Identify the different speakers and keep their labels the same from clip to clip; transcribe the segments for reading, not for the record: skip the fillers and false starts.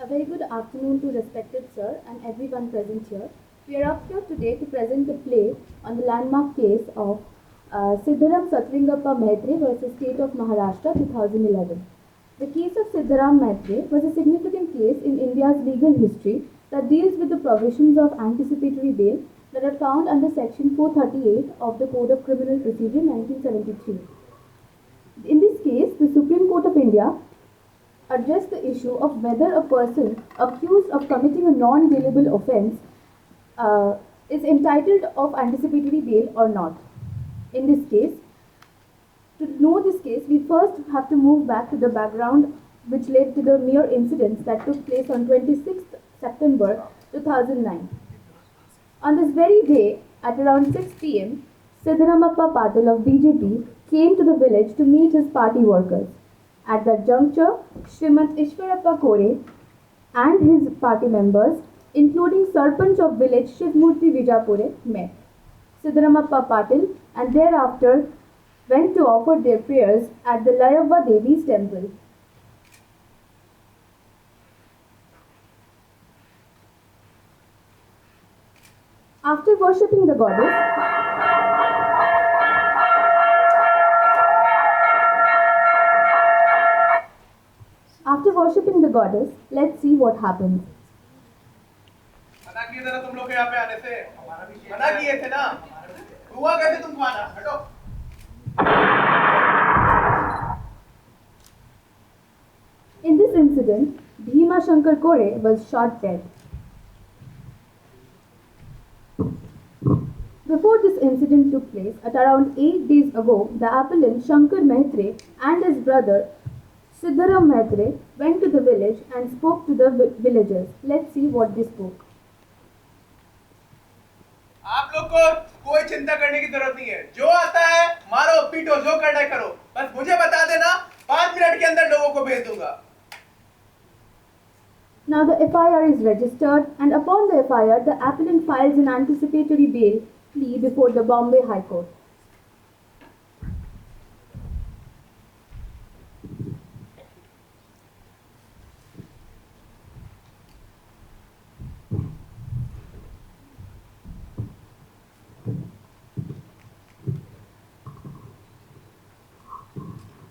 Speaker 1: A very good afternoon to respected sir and everyone present here. We are up here today to present the play on the landmark case of Siddharam Satlingappa Mhetre versus State of Maharashtra 2011. The case of Siddharam Mhetre was a significant case in India's legal history that deals with the provisions of anticipatory bail that are found under section 438 of the Code of Criminal Procedure 1973. In this case, the Supreme Court of India address the issue of whether a person accused of committing a non-bailable offence is entitled of anticipatory bail or not. In this case, to know this case, we first have to move back to the background which led to the mere incidents that took place on 26th September 2009. On this very day, at around 6 p.m., Siddharamappa Patil of BJP came to the village to meet his party workers. At that juncture, Srimant Ishwarappa Kore and his party members, including Sarpanch of village Shivmurti Vijapure, met. Siddharamappa Patil and thereafter went to offer their prayers at the Layavva Devi's temple. After worshipping the goddess, let's see what happens.
Speaker 2: मना किए थे ना तुम लोग यहाँ पे आने से मना किए थे ना हुआ कैसे तुमको आना हटो
Speaker 1: In this incident, Bhima Shankar Kore was shot dead. Before this incident took place, at around 8 days ago, the appellant Shankar Mhetre and his brother Siddharam Mhetre went to the village and spoke to the villagers. Let's see what they spoke.
Speaker 2: आप लोग को कोई चिंता करने की जरूरत नहीं है जो आता है मारो पीटो जो करना है करो बस मुझे बता देना 5 मिनट के अंदर लोगों को भेज दूंगा
Speaker 1: Now the FIR is registered and upon the FIR, the appellant files an anticipatory bail plea before the Bombay High Court.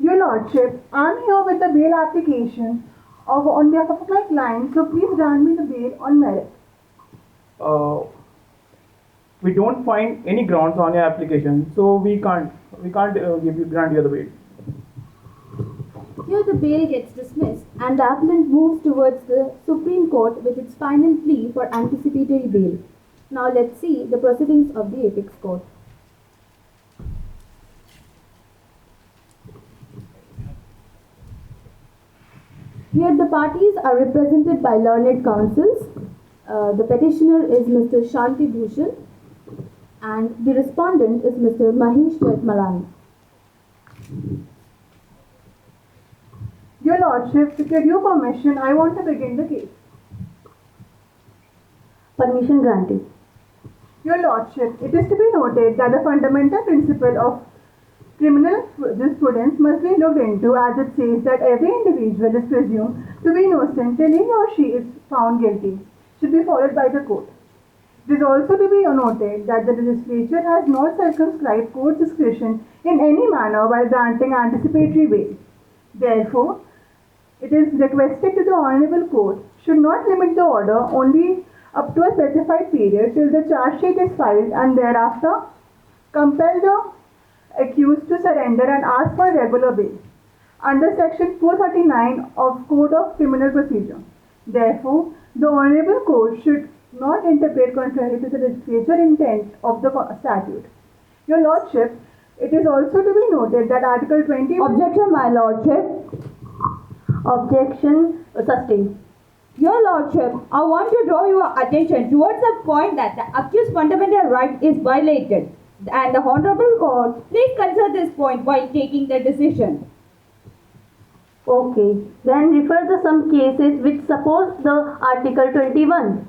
Speaker 3: Your Lordship, I am here with the bail application on behalf of my client, so please grant me the bail on merit.
Speaker 4: We don't find any grounds on your application, so we can't grant you the bail.
Speaker 1: Here the bail gets dismissed and the appellant moves towards the Supreme Court with its final plea for anticipatory bail. Now let's see the proceedings of the Apex Court. Here the parties are represented by learned counsels. The petitioner is Mr. Shanti Bhushan and the respondent is Mr. Mahesh Jetmalani.
Speaker 3: Your Lordship, with your permission, I want to begin the case.
Speaker 1: Permission granted.
Speaker 3: Your Lordship, it is to be noted that the fundamental principle of criminal jurisprudence must be looked into as it says that every individual is presumed to be innocent till he or she is found guilty, should be followed by the court. It is also to be noted that the legislature has not circumscribed court discretion in any manner while granting anticipatory bail. Therefore, it is requested to the Honourable Court should not limit the order only up to a specified period till the charge sheet is filed and thereafter compel the accused to surrender and ask for regular bail under section 439 of Code of Criminal Procedure. Therefore, the Honourable Court should not interpret contrary to the legislature intent of the statute. Your Lordship, it is also to be noted that Article 20...
Speaker 5: Objection, my Lordship. Objection sustained. Your Lordship, I want to draw your attention towards the point that the accused's fundamental right is violated. And the Honorable Court, please consider this point while taking the decision.
Speaker 6: Okay, then refer to some cases which support the Article 21.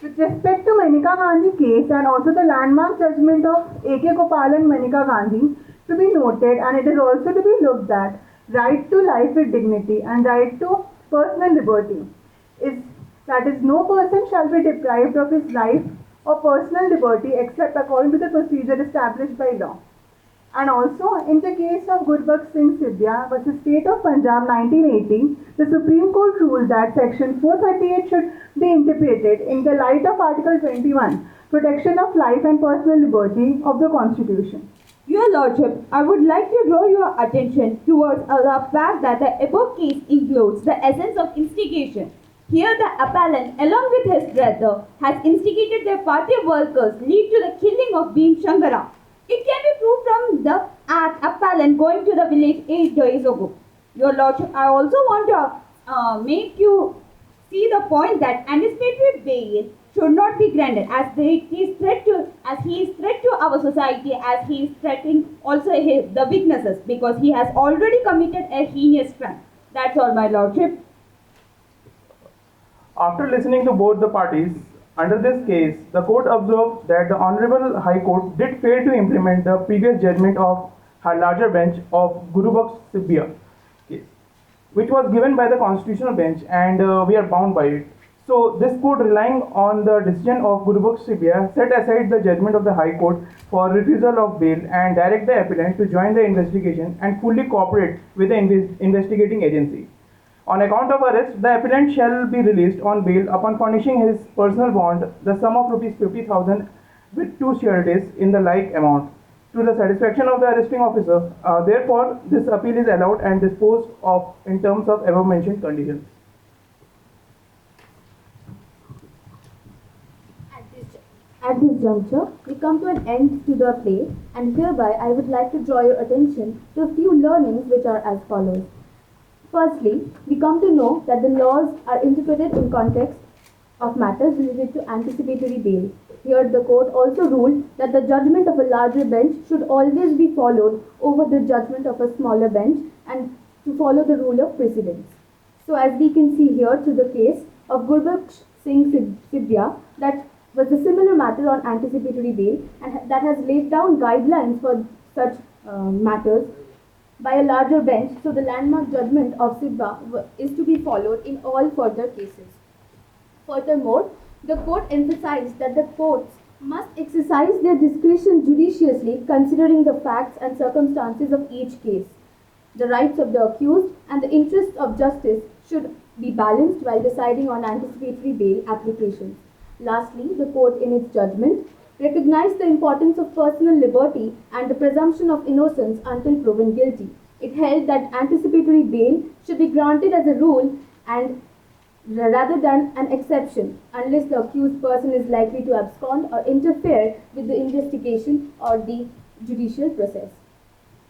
Speaker 3: With respect to Manika Gandhi case and also the landmark judgment of A.K. Gopal and Manika Gandhi to be noted, and it is also to be looked at, right to life with dignity and right to personal liberty. That is, no person shall be deprived of his life or personal liberty except according to the procedure established by law. And also, in the case of Gurbakh Singh Sidhya versus State of Punjab 1980, the Supreme Court ruled that Section 438 should be interpreted in the light of Article 21, protection of life and personal liberty of the Constitution.
Speaker 5: Your Lordship, I would like to draw your attention towards the fact that the above case includes the essence of instigation. Here the appellant, along with his brother, has instigated their party workers lead to the killing of Bhim Shankara. It can be proved from the act appellant going to the village 8 days ago. Your Lordship, I also want to make you see the point that anticipatory bail should not be granted as he is threat to our society, as he is threatening also the witnesses, because he has already committed a heinous crime. That's all, my Lordship.
Speaker 4: After listening to both the parties, under this case, the court observed that the Honorable High Court did fail to implement the previous judgment of her larger bench of Gurubaksh Sidhya case, which was given by the Constitutional Bench, and we are bound by it. So, this court, relying on the decision of Gurubaksh Sidhya, set aside the judgment of the High Court for refusal of bail and direct the appellant to join the investigation and fully cooperate with the investigating agency. On account of arrest, the appellant shall be released on bail upon furnishing his personal bond, the sum of Rs 50,000 with 2 sureties in the like amount, to the satisfaction of the arresting officer. Therefore, this appeal is allowed and disposed of in terms of above mentioned conditions.
Speaker 1: At this juncture, we come to an end to the play, and hereby I would like to draw your attention to a few learnings which are as follows. Firstly, we come to know that the laws are interpreted in context of matters related to anticipatory bail. Here, the court also ruled that the judgment of a larger bench should always be followed over the judgment of a smaller bench and to follow the rule of precedence. So, as we can see here through the case of Gurbaksh Singh Sidhya, that was a similar matter on anticipatory bail, and that has laid down guidelines for such matters by a larger bench, so the landmark judgment of Sidhya is to be followed in all further cases. Furthermore, the court emphasized that the courts must exercise their discretion judiciously considering the facts and circumstances of each case. The rights of the accused and the interests of justice should be balanced while deciding on anticipatory bail applications. Lastly, the court in its judgment recognized the importance of personal liberty and the presumption of innocence until proven guilty. It held that anticipatory bail should be granted as a rule and rather than an exception unless the accused person is likely to abscond or interfere with the investigation or the judicial process.